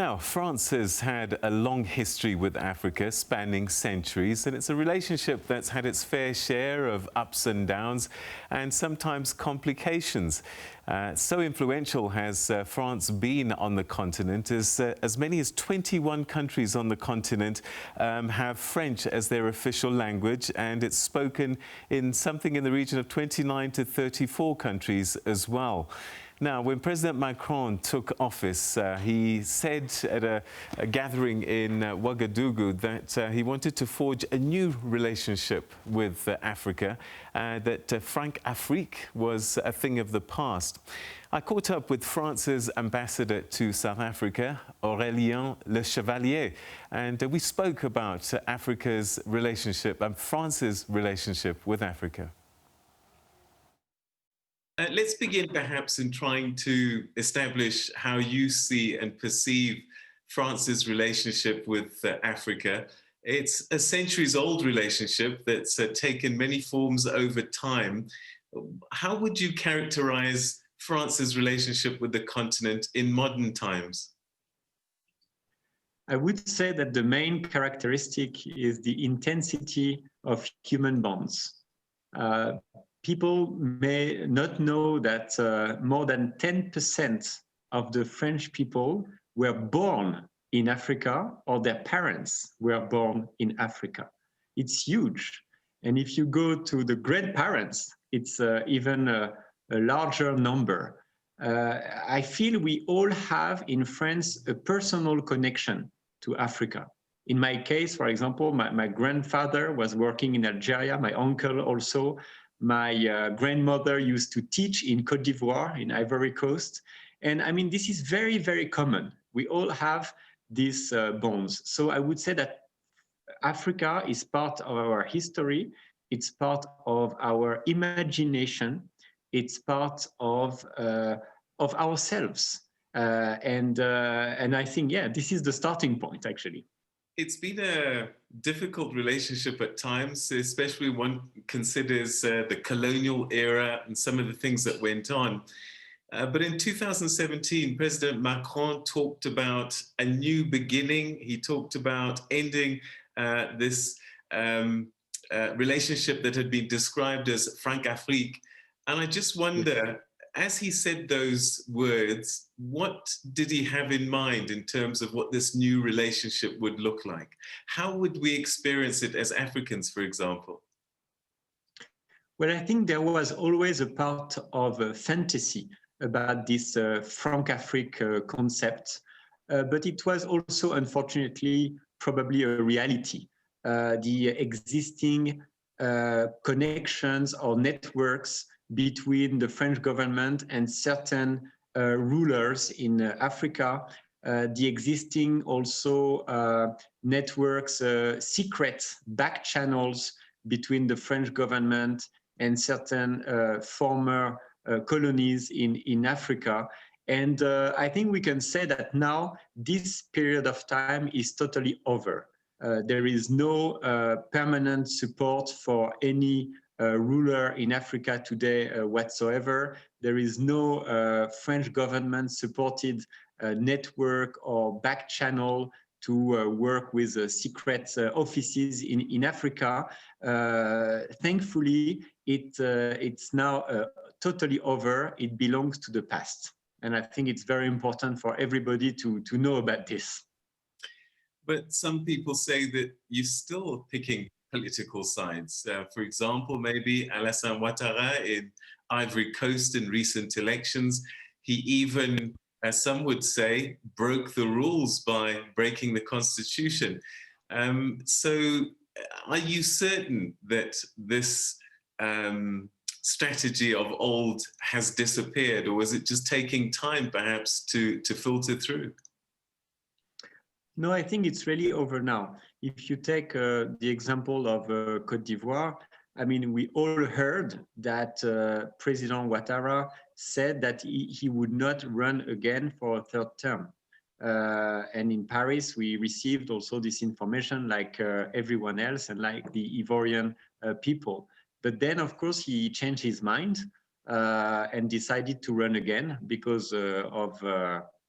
Now, France has had a long history with Africa, spanning centuries, and it's a relationship that's had its fair share of ups and downs and sometimes complications. So influential has France been on the continent as many as 21 countries on the continent have French as their official language, and it's spoken in something in the region of 29 to 34 countries as well. Now, when President Macron took office, he said at a gathering in Ouagadougou that he wanted to forge a new relationship with Africa, that Françafrique was a thing of the past. I caught up with France's ambassador to South Africa, Aurélien Lechevallier, and we spoke about Africa's relationship and France's relationship with Africa. Let's begin perhaps in trying to establish how you see and perceive France's relationship with Africa. It's a centuries-old relationship that's taken many forms over time. How would you characterize France's relationship with the continent in modern times? I would say that the main characteristic is the intensity of human bonds. People may not know that more than 10% of the French people were born in Africa, or their parents were born in Africa. It's huge. And if you go to the grandparents, it's even a larger number. I feel we all have in France a personal connection to Africa. In my case, for example, my grandfather was working in Algeria, my uncle also. My grandmother used to teach in Côte d'Ivoire, in Ivory Coast. And I mean, this is very, very common. We all have these bonds. So I would say that Africa is part of our history. It's part of our imagination. It's part of ourselves. And I think, yeah, this is the starting point, actually. It's been a difficult relationship at times, especially when one considers the colonial era and some of the things that went on. But in 2017, President Macron talked about a new beginning. He talked about ending this relationship that had been described as Françafrique. And I just wonder, as he said those words, what did he have in mind in terms of what this new relationship would look like? How would we experience it as Africans, for example? Well, I think there was always a part of fantasy about this Françafrique concept, but it was also, unfortunately, probably a reality. The existing connections or networks between the French government and certain rulers in Africa, the existing also networks, secret back channels between the French government and certain former colonies in Africa. And I think we can say that now this period of time is totally over. There is no permanent support for any ruler in Africa today whatsoever. There is no French government supported network or back channel to work with secret offices in Africa. Thankfully, it's now totally over. It belongs to the past. And I think it's very important for everybody to know about this. But some people say that you're still picking political sides. For example, maybe Alassane Ouattara in Ivory Coast in recent elections, he even, as some would say, broke the rules by breaking the constitution. So are you certain that this strategy of old has disappeared, or is it just taking time perhaps to filter through? No, I think it's really over now. If you take the example of Côte d'Ivoire, I mean, we all heard that President Ouattara said that he would not run again for a third term. And in Paris, we received also this information like everyone else and like the Ivorian people. But then, of course, he changed his mind and decided to run again because of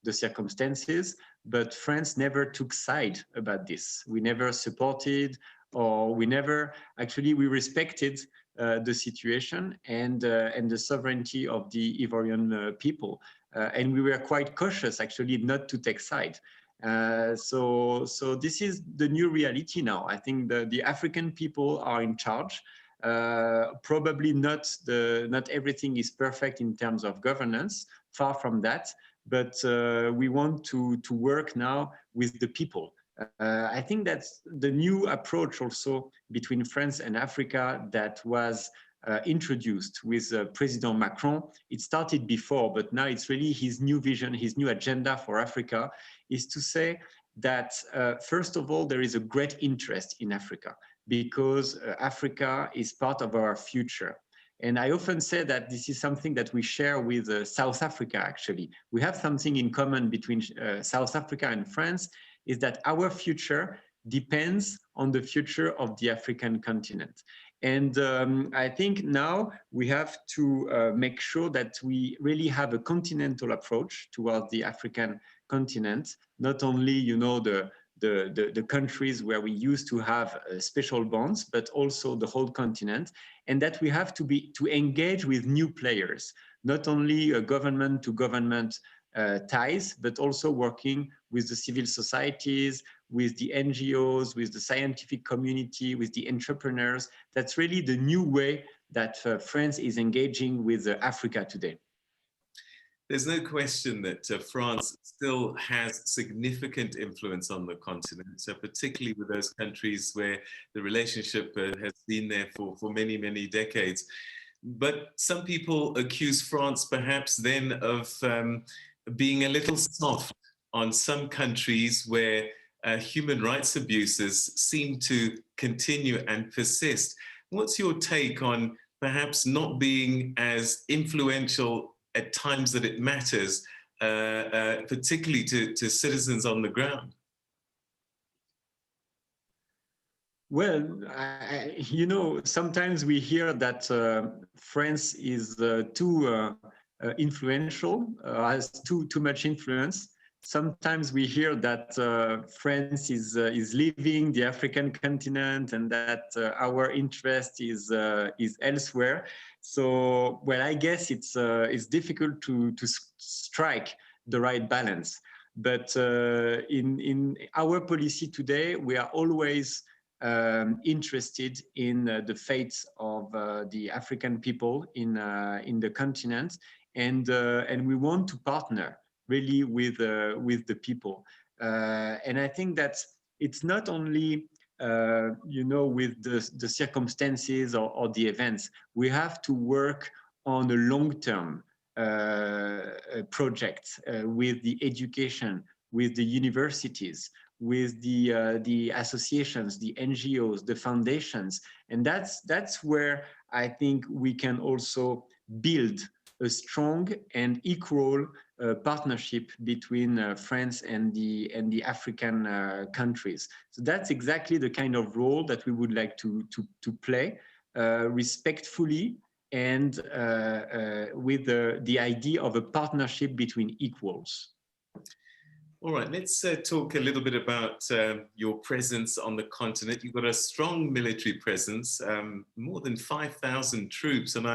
the circumstances, but France never took side about this. We never supported, or we never, actually, we respected the situation and the sovereignty of the Ivorian people. And we were quite cautious, actually, not to take side. So this is the new reality now. I think the African people are in charge. Probably not everything is perfect in terms of governance, far from that, but we want to work now with the people. I think that's the new approach also between France and Africa that was introduced with President Macron. It started before, but now it's really his new vision, his new agenda for Africa, is to say that, first of all, there is a great interest in Africa because Africa is part of our future. And I often say that this is something that we share with South Africa, actually. We have something in common between South Africa and France, is that our future depends on the future of the African continent. And I think now we have to make sure that we really have a continental approach towards the African continent, not only, you know, the countries where we used to have special bonds, but also the whole continent, and that we have to engage with new players, not only government to government ties, but also working with the civil societies, with the NGOs, with the scientific community, with the entrepreneurs. That's really the new way that France is engaging with Africa today. There's no question that France still has significant influence on the continent, so particularly with those countries where the relationship has been there for many, many decades. But some people accuse France perhaps then of being a little soft on some countries where human rights abuses seem to continue and persist. What's your take on perhaps not being as influential at times that it matters, particularly to citizens on the ground? Well, you know, sometimes we hear that France is too influential, has too much influence. Sometimes we hear that France is leaving the African continent and that our interest is elsewhere. So, well, I guess it's difficult to strike the right balance. But in our policy today, we are always interested in the fates of the African people in the continent, and we want to partner really with the people. And I think that it's not only you know, with the circumstances or the events. We have to work on a long-term project with the education, with the universities, with the associations, the NGOs, the foundations. And that's where I think we can also build a strong and equal partnership between France and the African countries. So that's exactly the kind of role that we would like to play respectfully and with the idea of a partnership between equals. All right, let's talk a little bit about your presence on the continent. You've got a strong military presence, more than 5,000 troops. And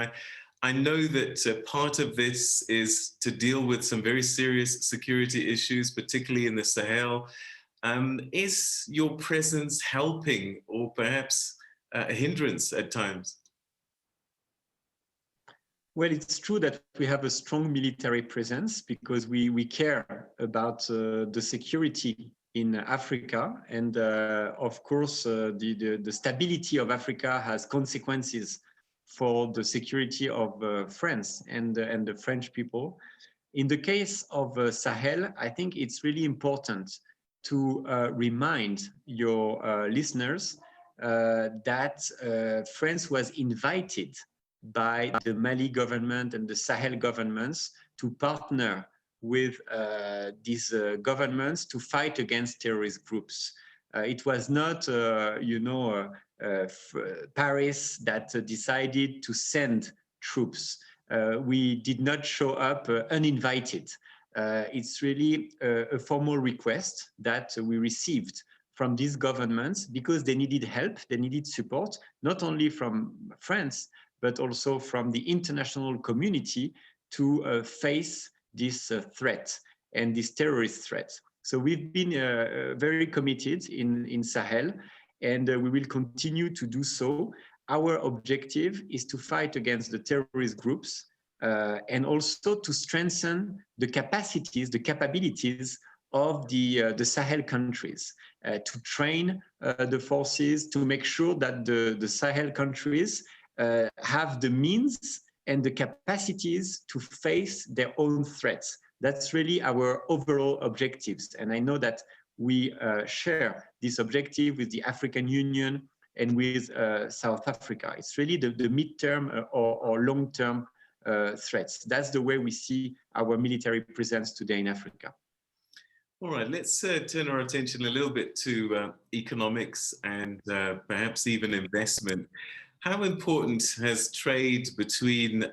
I know that part of this is to deal with some very serious security issues, particularly in the Sahel. Is your presence helping or perhaps a hindrance at times? Well, it's true that we have a strong military presence because we care about the security in Africa. And of course, the stability of Africa has consequences for the security of France and the French people. In the case of Sahel, I think it's really important to remind your listeners that France was invited by the Mali government and the Sahel governments to partner with these governments to fight against terrorist groups. It was not, you know, Paris that decided to send troops. We did not show up uninvited. It's really a formal request that we received from these governments because they needed help, they needed support, not only from France, but also from the international community to face this threat and this terrorist threat. So we've been very committed in Sahel, and we will continue to do so. Our objective is to fight against the terrorist groups and also to strengthen the capacities, the capabilities of the Sahel countries, to train the forces, to make sure that the Sahel countries have the means and the capacities to face their own threats. That's really our overall objectives. And I know that we share this objective with the African Union and with South Africa. It's really the midterm or long-term threats. That's the way we see our military presence today in Africa. All right, let's turn our attention a little bit to economics and perhaps even investment. How important has trade between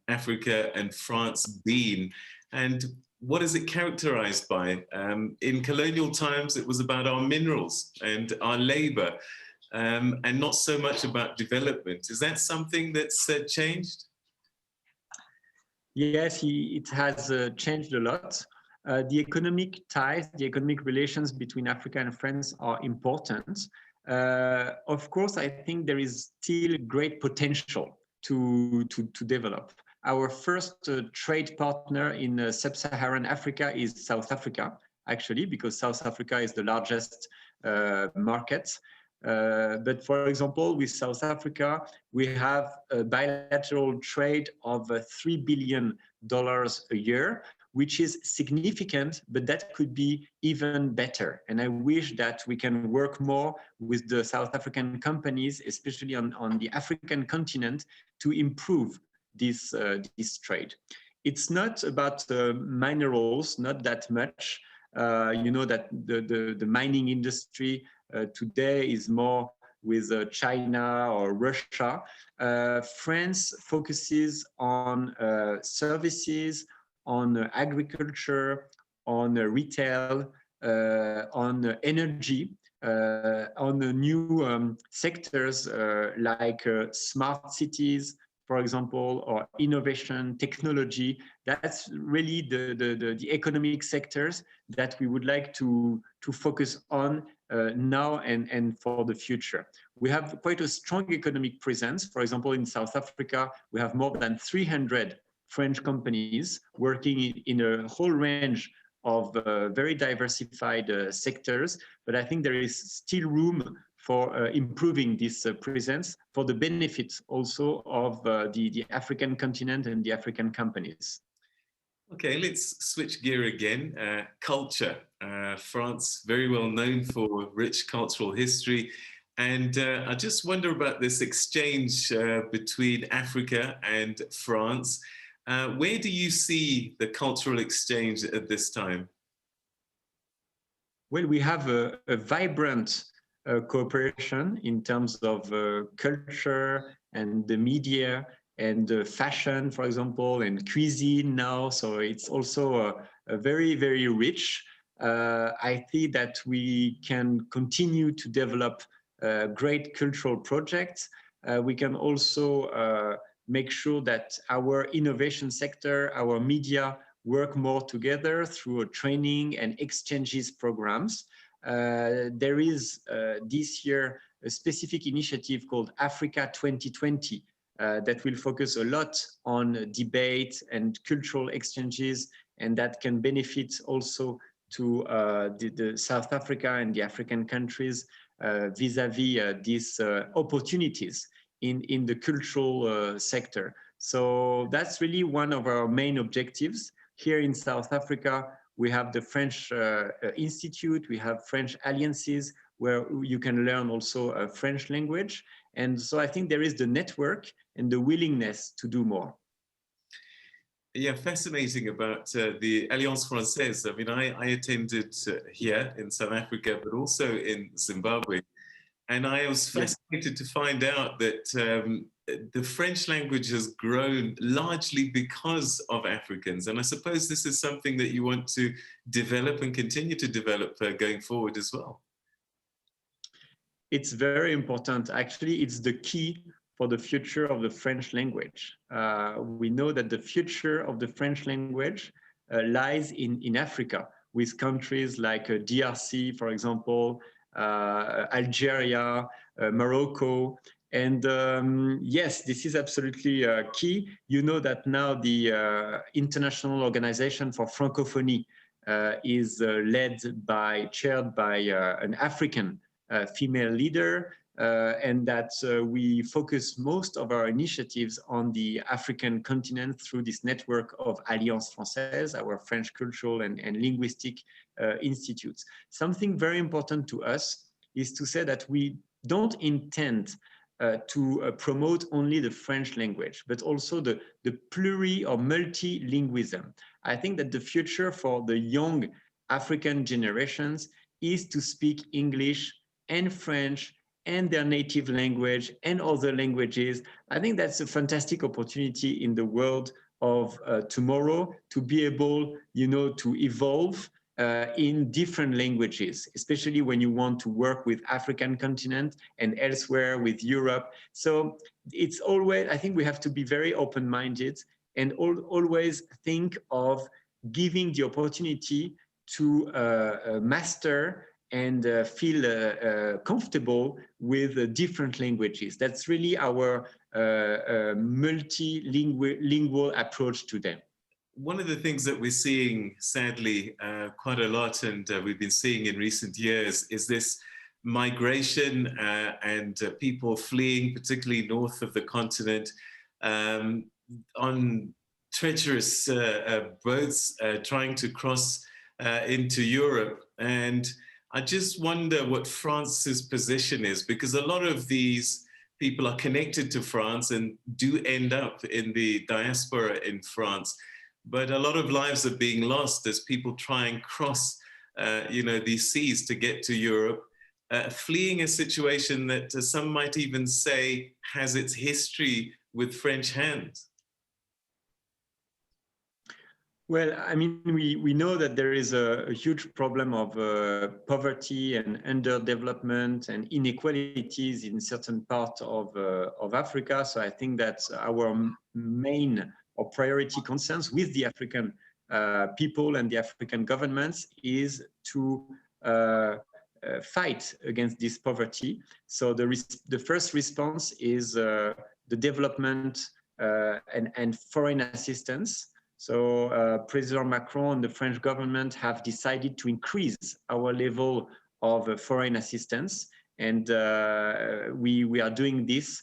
Africa and France been, and what is it characterized by? In colonial times, it was about our minerals and our labor, and not so much about development. Is that something that's changed? Yes, it has changed a lot. The economic ties, the economic relations between Africa and France are important. Of course, I think there is still great potential to develop. Our first trade partner in sub-Saharan Africa is South Africa, actually, because South Africa is the largest market. But for example, with South Africa, we have a bilateral trade of $3 billion a year, which is significant, but that could be even better. And I wish that we can work more with the South African companies, especially on the African continent, to improve this trade. It's not about minerals, not that much. You know that the mining industry today is more with China or Russia. France focuses on services, on agriculture, on retail, on energy, on new sectors like smart cities, for example, or innovation, technology. That's really the economic sectors that we would like to focus on now and for the future. We have quite a strong economic presence. For example, in South Africa, we have more than 300 French companies working in a whole range of very diversified sectors. But I think there is still room for improving this presence for the benefit also of the African continent and the African companies. Okay, let's switch gear again. Culture. France, very well known for rich cultural history. And I just wonder about this exchange between Africa and France. Where do you see the cultural exchange at this time? Well, we have a vibrant cooperation in terms of culture and the media and fashion, for example, and cuisine now. So it's also a very, very rich. I think that we can continue to develop great cultural projects. We can also make sure that our innovation sector, our media work more together through training and exchanges programs. There is this year a specific initiative called Africa 2020 that will focus a lot on debate and cultural exchanges, and that can benefit also to the South Africa and the African countries vis-a-vis these opportunities in the cultural sector. So that's really one of our main objectives. Here in South Africa, we have the French Institute, we have French alliances where you can learn also a French language. And so I think there is the network and the willingness to do more. Yeah, fascinating about the Alliance Française. I mean, I attended here in South Africa, but also in Zimbabwe. And I was fascinated to find out that the French language has grown largely because of Africans. And I suppose this is something that you want to develop and continue to develop going forward as well. It's very important. Actually, it's the key for the future of the French language. We know that the future of the French language lies in Africa, with countries like DRC, for example, Algeria, Morocco. And yes, this is absolutely key. You know that now the International Organization for Francophonie is chaired by an African female leader, and that we focus most of our initiatives on the African continent through this network of Alliance Française, our French cultural and linguistic institutes. Something very important to us is to say that we don't intend to promote only the French language, but also the pluri or multilingualism. I think that the future for the young African generations is to speak English and French and their native language and other languages. I think that's a fantastic opportunity in the world of tomorrow to be able, to evolve in different languages, especially when you want to work with African continent and elsewhere with Europe. So it's always, I think we have to be very open-minded and always think of giving the opportunity to master and feel comfortable with different languages. That's really our multilingual approach to them. One of the things that we're seeing, sadly, quite a lot, and we've been seeing in recent years, is this migration and people fleeing, particularly north of the continent, on treacherous boats, trying to cross into Europe. And I just wonder what France's position is, because a lot of these people are connected to France and do end up in the diaspora in France. But a lot of lives are being lost as people try and cross, these seas to get to Europe, fleeing a situation that some might even say has its history with French hands. Well, I mean, we know that there is a huge problem of poverty and underdevelopment and inequalities in certain parts of Africa. So I think that our main or priority concerns with the African people and the African governments is to fight against this poverty. So the first response is the development and foreign assistance. So President Macron and the French government have decided to increase our level of foreign assistance. And we are doing this,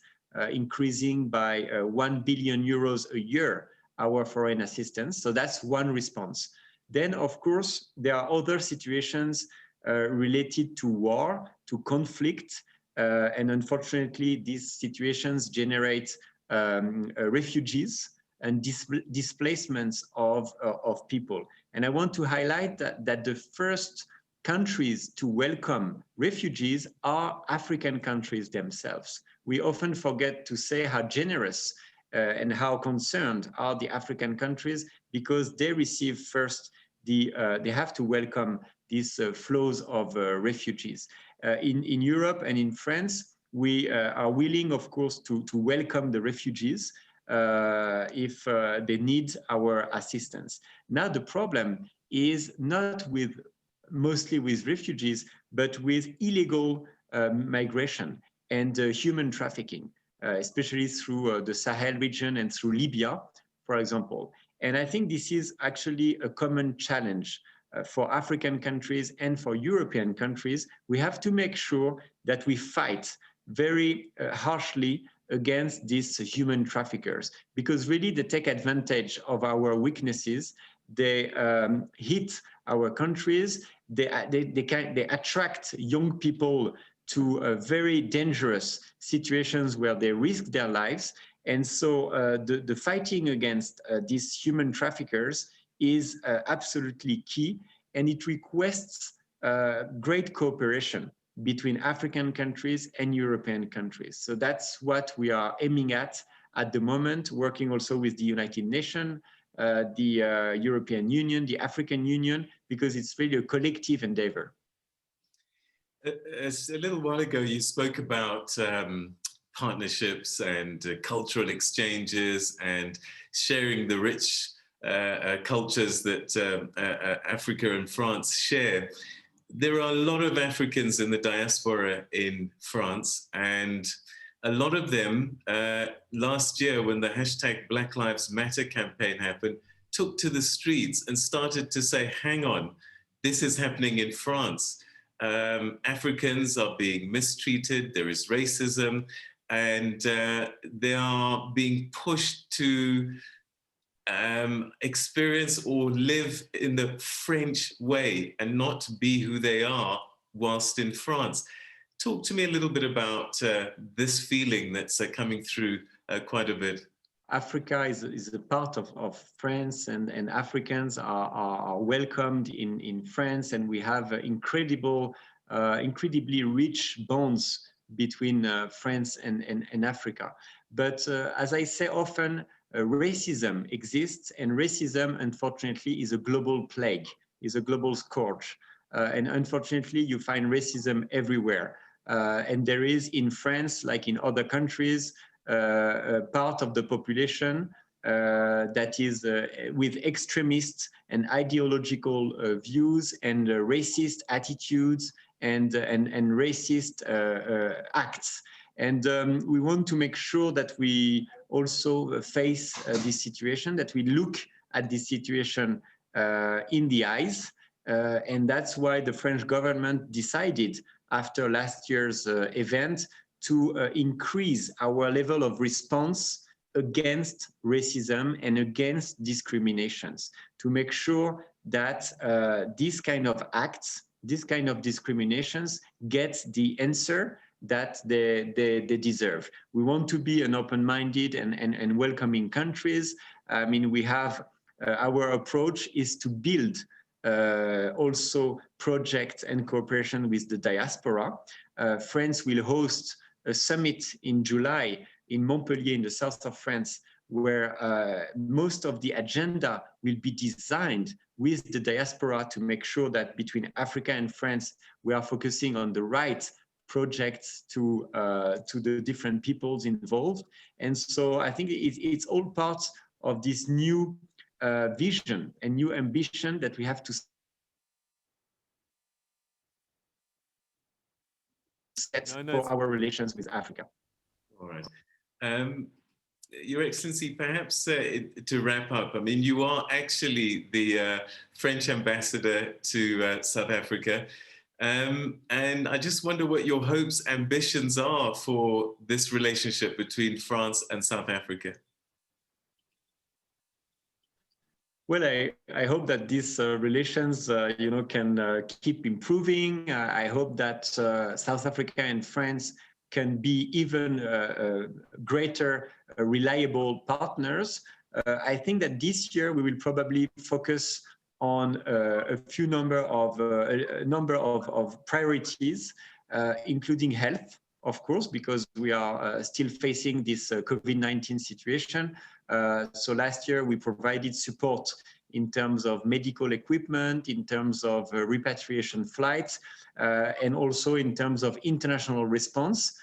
increasing by 1 billion euros a year, our foreign assistance. So that's one response. Then, of course, there are other situations related to war, to conflict. And unfortunately, these situations generate refugees and displacements of people. And I want to highlight that the first countries to welcome refugees are African countries themselves. We often forget to say how generous and how concerned are the African countries, because they receive first they have to welcome these flows of refugees. In Europe and in France, we are willing, of course, to welcome the refugees if they need our assistance. Now, the problem is not mostly with refugees, but with illegal migration and human trafficking, especially through the Sahel region and through Libya, for example. And I think this is actually a common challenge for African countries and for European countries. We have to make sure that we fight very harshly against these human traffickers, because really they take advantage of our weaknesses. They hit our countries. They attract young people to very dangerous situations where they risk their lives. And so the fighting against these human traffickers is absolutely key, and it requests great cooperation between African countries and European countries. So that's what we are aiming at the moment, working also with the United Nations, the European Union, the African Union, because it's really a collective endeavor. A little while ago, you spoke about partnerships and cultural exchanges and sharing the rich cultures that Africa and France share. There are a lot of Africans in the diaspora in France, and a lot of them last year, when the hashtag Black Lives Matter campaign happened, took to the streets and started to say, hang on, this is happening in France. Africans are being mistreated, there is racism, and they are being pushed to experience or live in the French way and not be who they are whilst in France. Talk to me a little bit about this feeling that's coming through quite a bit. Africa is a part of France, and Africans are welcomed in France, and we have incredibly rich bonds between France and Africa. But as I say often, racism exists, and racism, unfortunately, is a global plague, is a global scourge. And unfortunately, you find racism everywhere. And there is in France, like in other countries, a part of the population that is with extremist and ideological views and racist attitudes and racist acts. And we want to make sure that we also face this situation, that we look at this situation in the eyes. And that's why the French government decided after last year's event to increase our level of response against racism and against discriminations, to make sure that these kind of acts, this kind of discriminations get the answer that they deserve. We want to be an open-minded and welcoming countries. I mean, we have, our approach is to build also projects and cooperation with the diaspora. France will host a summit in July in Montpellier in the south of France, where most of the agenda will be designed with the diaspora to make sure that between Africa and France, we are focusing on the right projects to the different peoples involved. And so I think it's all part of this new vision and new ambition that we have to set for our relations with Africa. All right. Your Excellency, perhaps to wrap up, I mean, you are actually the French ambassador to South Africa. And I just wonder what your hopes, ambitions are for this relationship between France and South Africa. Well, I hope that these relations, can keep improving. I hope that South Africa and France can be even greater, reliable partners. I think that this year we will probably focus on a number of priorities, including health, of course, because we are still facing this COVID-19 situation. So last year we provided support in terms of medical equipment, in terms of repatriation flights, and also in terms of international response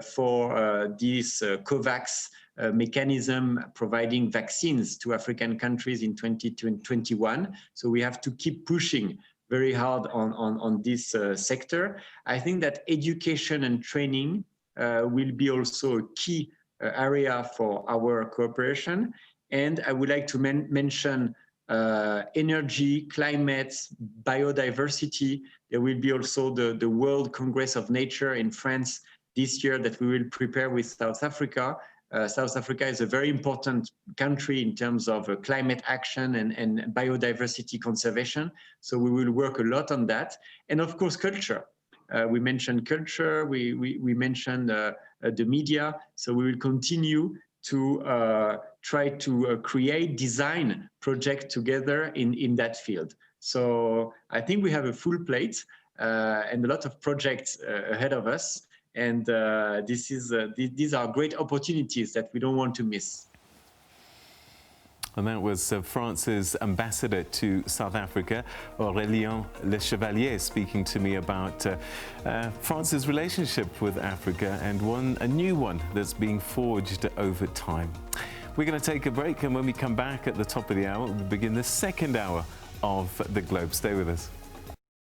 for this COVAX mechanism providing vaccines to African countries in 2021. So we have to keep pushing very hard on this sector. I think that education and training will be also a key area for our cooperation. And I would like to mention energy, climate, biodiversity. There will be also the World Congress of Nature in France this year that we will prepare with South Africa. South Africa is a very important country in terms of climate action and biodiversity conservation. So we will work a lot on that. And of course, culture. We mentioned culture, we mentioned the media. So we will continue to try to create, design projects together in that field. So I think we have a full plate. and a lot of projects ahead of us. And these are great opportunities that we don't want to miss. And that was France's ambassador to South Africa, Aurélien Lechevallier, speaking to me about France's relationship with Africa and a new one that's being forged over time. We're going to take a break, and when we come back at the top of the hour, we'll begin the second hour of The Globe. Stay with us.